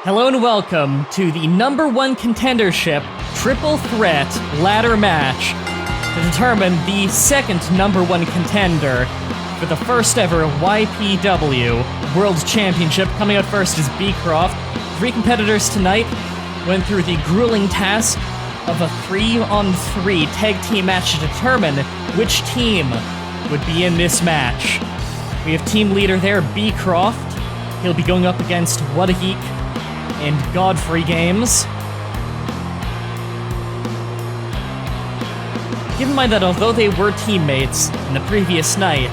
Hello and welcome to the #1 Contendership Triple Threat Ladder Match to determine the second #1 contender for the first ever YPW World Championship. Coming out first is B-Croft. 3 competitors tonight went through the grueling task of a 3-on-3 tag team match to determine which team would be in this match. We have team leader there, B-Croft. He'll be going up against Whattageek and Godfrey games. Keep in mind that although they were teammates in the previous night,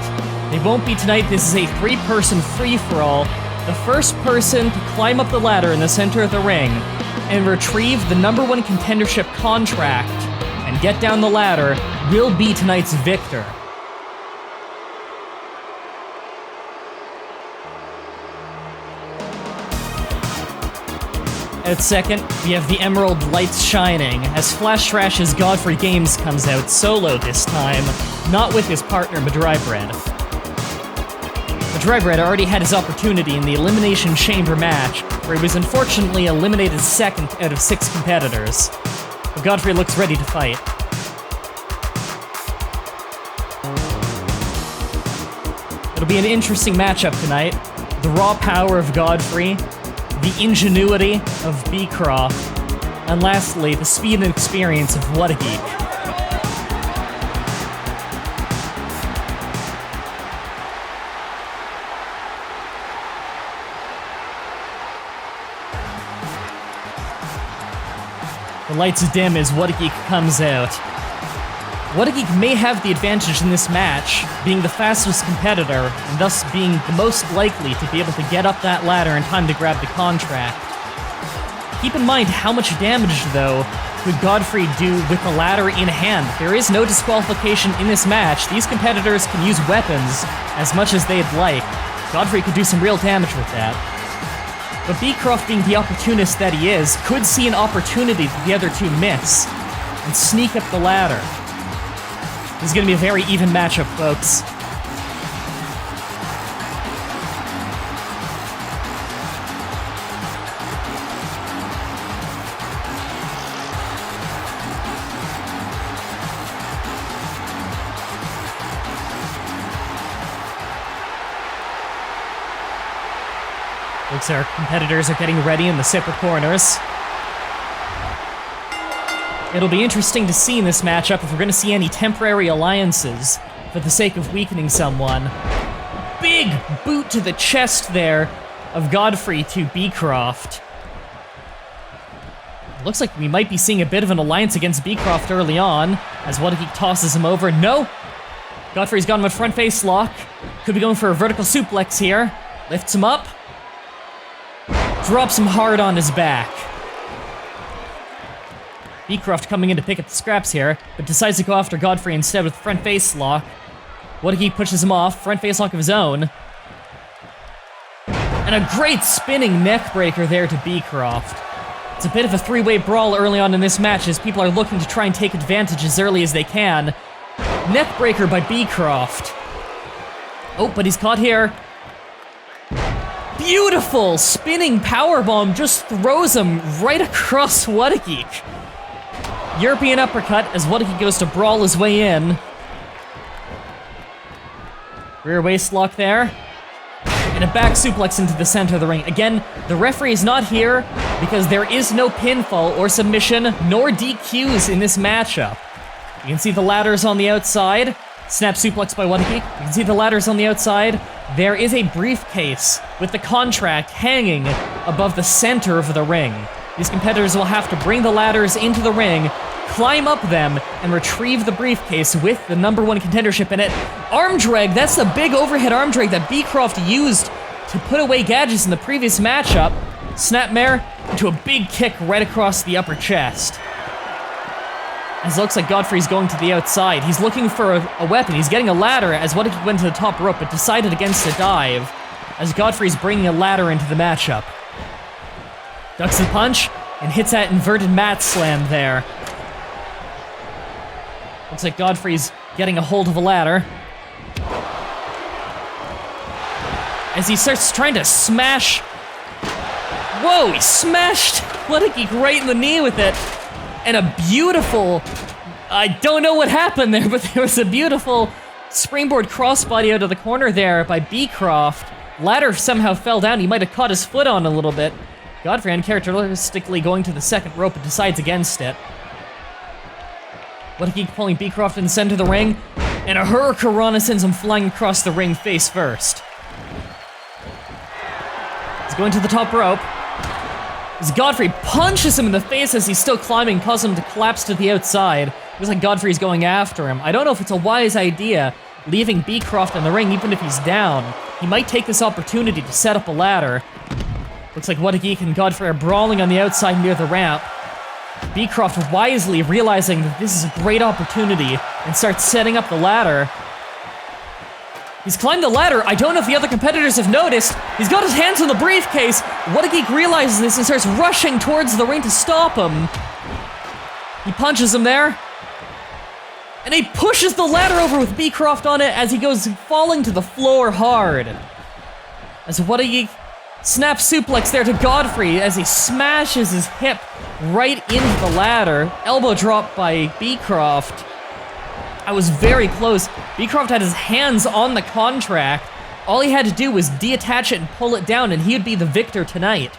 they won't be tonight. This is a 3-person free-for-all. The first person to climb up the ladder in the center of the ring and retrieve the #1 contendership contract and get down the ladder will be tonight's victor. At second, we have the Emerald Lights shining, as Flash Trash's Godfrey Games comes out solo this time, not with his partner Mah-Dry-Bread. Mah-Dry-Bread already had his opportunity in the Elimination Chamber match, where he was unfortunately eliminated second out of 6 competitors. But Godfrey looks ready to fight. It'll be an interesting matchup tonight. The raw power of Godfrey, the ingenuity of B-Croft, and lastly, the speed and experience of Whattageek. The lights dim as Whattageek comes out. Whattageek may have the advantage in this match, being the fastest competitor, and thus being the most likely to be able to get up that ladder in time to grab the contract. Keep in mind how much damage, though, could Godfrey do with the ladder in hand. There is no disqualification in this match. These competitors can use weapons as much as they'd like. Godfrey could do some real damage with that. But B-Croft, being the opportunist that he is, could see an opportunity that the other two miss and sneak up the ladder. This is going to be a very even matchup, folks. Looks like our competitors are getting ready in the separate corners. It'll be interesting to see in this matchup if we're going to see any temporary alliances for the sake of weakening someone. Big boot to the chest there of Godfrey to B-Croft. Looks like we might be seeing a bit of an alliance against B-Croft early on, as Whattageek tosses him over. No! Godfrey's got him a front face lock. Could be going for a vertical suplex here. Lifts him up. Drops him hard on his back. B-Croft coming in to pick up the scraps here, but decides to go after Godfrey instead with front face lock. Whattageek pushes him off, front face lock of his own. And a great spinning neck breaker there to B-Croft. It's a bit of a 3-way brawl early on in this match as people are looking to try and take advantage as early as they can. Neck breaker by B-Croft. Oh, but he's caught here. Beautiful spinning powerbomb, just throws him right across Whattageek. European uppercut as Whattageek goes to brawl his way in. Rear waist lock there. And a back suplex into the center of the ring. Again, the referee is not here because there is no pinfall or submission nor DQs in this matchup. You can see the ladders on the outside. Snap suplex by Whattageek. You can see the ladders on the outside. There is a briefcase with the contract hanging above the center of the ring. These competitors will have to bring the ladders into the ring, climb up them, and retrieve the briefcase with the #1 contendership in it. Arm drag, that's the big overhead arm drag that B-Croft used to put away Gadgets in the previous matchup. Snapmare into a big kick right across the upper chest. As it looks like Godfrey's going to the outside. He's looking for a weapon. He's getting a ladder as Whattageek went to the top rope, but decided against a dive as Godfrey's bringing a ladder into the matchup. Ducks the punch and hits that inverted mat slam there. Looks like Godfrey's getting a hold of a ladder. as he starts trying to smash Whoa, he smashed Whattageek right in the knee with it. And a beautiful, I don't know what happened there, but there was a beautiful springboard crossbody out of the corner there by B-Croft. Ladder somehow fell down. He might have caught his foot on a little bit. Godfrey uncharacteristically going to the second rope, but decides against it. Whattageek pulling B-Croft in the center of the ring, and a Hurricanrana sends him flying across the ring face first. He's going to the top rope. As Godfrey punches him in the face as he's still climbing, causing him to collapse to the outside. Looks like Godfrey's going after him. I don't know if it's a wise idea, leaving B-Croft in the ring even if he's down. He might take this opportunity to set up a ladder. Looks like Whattageek and Godfrey are brawling on the outside near the ramp. B-Croft wisely realizing that this is a great opportunity and starts setting up the ladder. He's climbed the ladder. I don't know if the other competitors have noticed. He's got his hands on the briefcase. Whattageek realizes this and starts rushing towards the ring to stop him. He punches him there. And he pushes the ladder over with B-Croft on it as he goes falling to the floor hard. As Whattageek snaps suplex there to Godfrey as he smashes his hip right into the ladder. Elbow drop by B-Croft. I was very close. B-Croft had his hands on the contract. All he had to do was deattach it and pull it down, and he would be the victor tonight,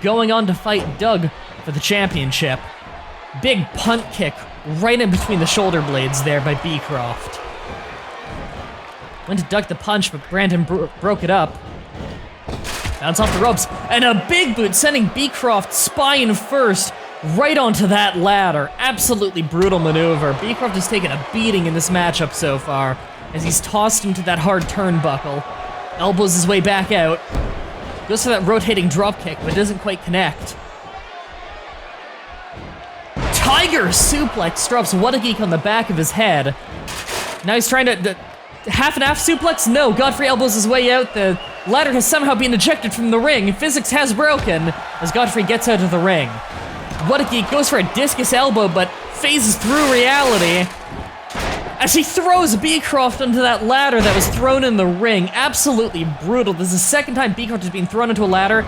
going on to fight Doug for the championship. Big punt kick right in between the shoulder blades there by B-Croft. Went to duck the punch, but Brandon broke it up. Bounce off the ropes, and a big boot sending B-Croft spine first right onto that ladder. Absolutely brutal maneuver. B-Croft has taken a beating in this matchup so far as he's tossed him to that hard turnbuckle. Elbows his way back out. Goes for that rotating dropkick, but doesn't quite connect. Tiger suplex drops Whattageek on the back of his head. Now he's trying to half and half suplex? No, Godfrey elbows his way out. The ladder has somehow been ejected from the ring. Physics has broken as Godfrey gets out of the ring. Whattageek goes for a discus elbow, but phases through reality as he throws B-Croft onto that ladder that was thrown in the ring. Absolutely brutal. This is the second time B-Croft has been thrown into a ladder,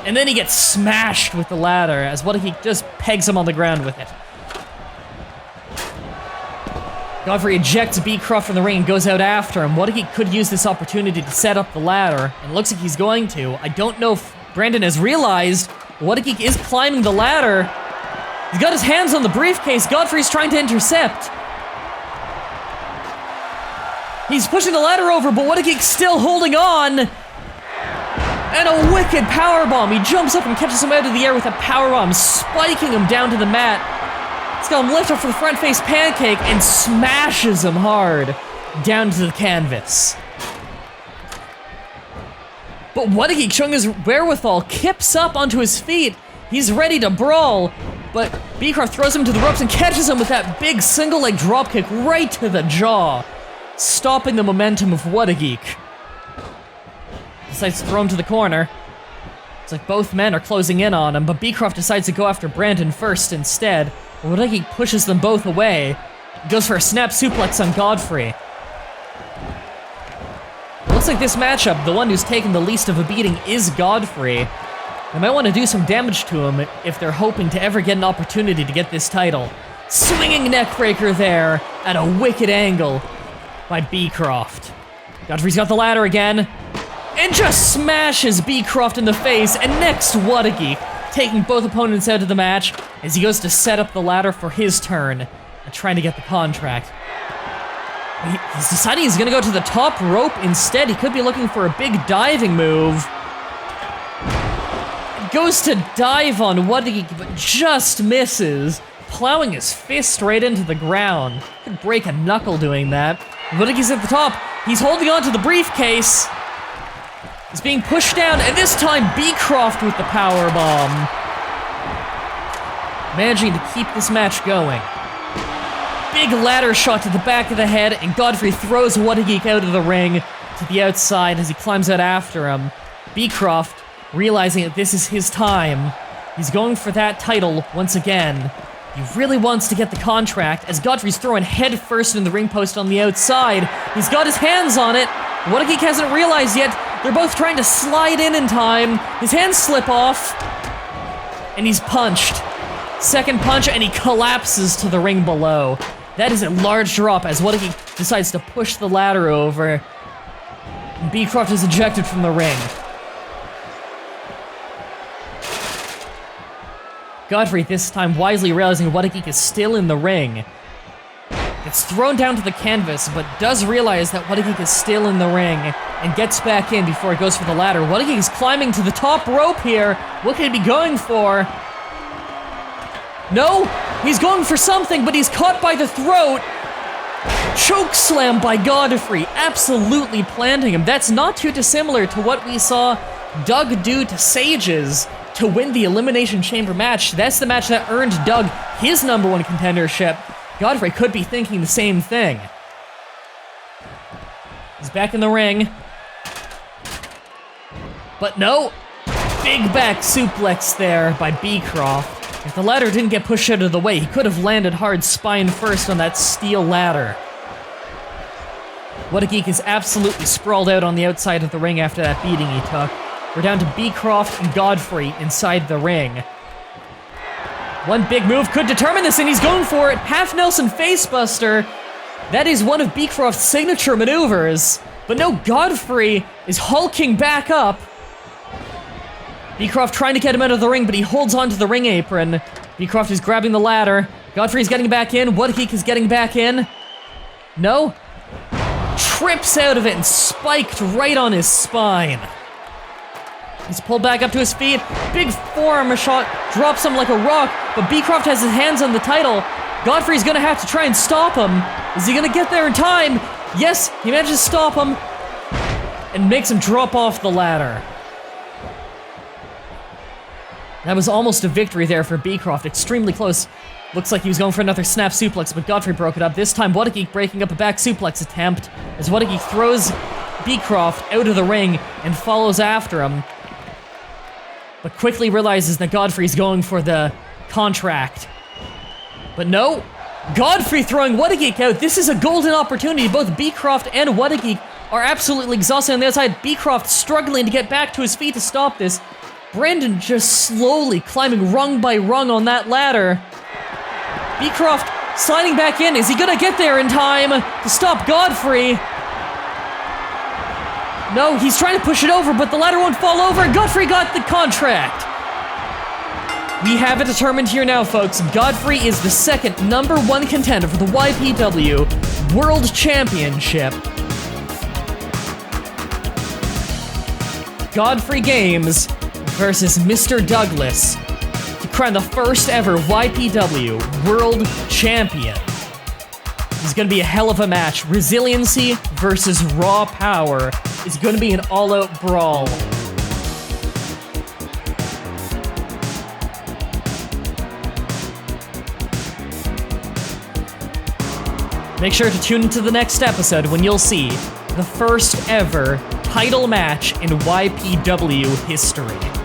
and then he gets smashed with the ladder as Whattageek just pegs him on the ground with it. Godfrey ejects B-Croft from the ring and goes out after him. Whattageek could use this opportunity to set up the ladder, and it looks like he's going to. I don't know if Brandon has realized Whattageek is climbing the ladder. He's got his hands on the briefcase. Godfrey's trying to intercept. He's pushing the ladder over, but Whattageek's still holding on. And a wicked powerbomb. He jumps up and catches him out of the air with a powerbomb, spiking him down to the mat. He's got him lift up for the front face pancake and smashes him hard down to the canvas. But Whattageek, showing his wherewithal, kips up onto his feet. He's ready to brawl, but B-Croft throws him to the ropes and catches him with that big single leg dropkick right to the jaw, stopping the momentum of Whattageek. Decides to throw him to the corner. It's like both men are closing in on him, but B-Croft decides to go after Brandon first instead. Whattageek pushes them both away. He goes for a snap suplex on Godfrey. Looks like this matchup, the one who's taken the least of a beating is Godfrey. They might want to do some damage to him if they're hoping to ever get an opportunity to get this title. Swinging neckbreaker there at a wicked angle by B-Croft. Godfrey's got the ladder again and just smashes B-Croft in the face, and next Whattageek, taking both opponents out of the match as he goes to set up the ladder for his turn and trying to get the contract. He's deciding he's gonna go to the top rope instead. He could be looking for a big diving move. Goes to dive on Whattageek, but just misses, plowing his fist right into the ground. Could break a knuckle doing that. Whattageek's at the top. He's holding on to the briefcase. He's being pushed down, and this time B-Croft with the powerbomb. Managing to keep this match going. Big ladder shot to the back of the head, and Godfrey throws Whattageek out of the ring to the outside as he climbs out after him. B-Croft, realizing that this is his time, he's going for that title once again. He really wants to get the contract as Godfrey's throwing head first in the ring post on the outside. He's got his hands on it. Whattageek hasn't realized yet. They're both trying to slide in time. His hands slip off. and he's punched. Second punch, and he collapses to the ring below. That is a large drop as Whattageek decides to push the ladder over. And B-Croft is ejected from the ring. Godfrey, this time wisely realizing Whattageek is still in the ring, gets thrown down to the canvas, but does realize that Whattageek is still in the ring and gets back in before it goes for the ladder. Whattageek is climbing to the top rope here. What could he be going for? No, he's going for something, but he's caught by the throat. Choke slam by Godfrey, absolutely planting him. That's not too dissimilar to what we saw Doug do to Sages to win the Elimination Chamber match. That's the match that earned Doug his #1 contendership. Godfrey could be thinking the same thing. He's back in the ring. But no, big back suplex there by B-Croft. If the ladder didn't get pushed out of the way, he could have landed hard spine first on that steel ladder. Whattageek is absolutely sprawled out on the outside of the ring after that beating he took. We're down to B-Croft and Godfrey inside the ring. One big move could determine this, and he's going for it. Half Nelson facebuster. That is one of B-Croft's signature maneuvers. But no, Godfrey is hulking back up. B-Croft trying to get him out of the ring, but he holds onto the ring apron. B-Croft is grabbing the ladder. Godfrey's getting back in. Whattageek is getting back in. No. Trips out of it and spiked right on his spine. He's pulled back up to his feet. Big forearm shot, drops him like a rock, but B-Croft has his hands on the title. Godfrey's gonna have to try and stop him. Is he gonna get there in time? Yes, he manages to stop him and makes him drop off the ladder. That was almost a victory there for B-Croft, extremely close. Looks like he was going for another snap suplex, but Godfrey broke it up. This time, Whattageek breaking up a back suplex attempt as Whattageek throws B-Croft out of the ring and follows after him, but quickly realizes that Godfrey's going for the contract. But no, Godfrey throwing Whattageek out. This is a golden opportunity. Both B-Croft and Whattageek are absolutely exhausted on the outside. B-Croft struggling to get back to his feet to stop this. Brandon just slowly climbing rung by rung on that ladder. B-Croft sliding back in. Is he gonna get there in time to stop Godfrey? No, he's trying to push it over, but the ladder won't fall over. Godfrey got the contract. We have it determined here now, folks. Godfrey is the second #1 contender for the YPW World Championship. Godfrey Games versus Mr. Douglas to crown the first ever YPW World Champion. This is going to be a hell of a match. Resiliency versus raw power is going to be an all-out brawl. Make sure to tune into the next episode when you'll see the first ever title match in YPW history.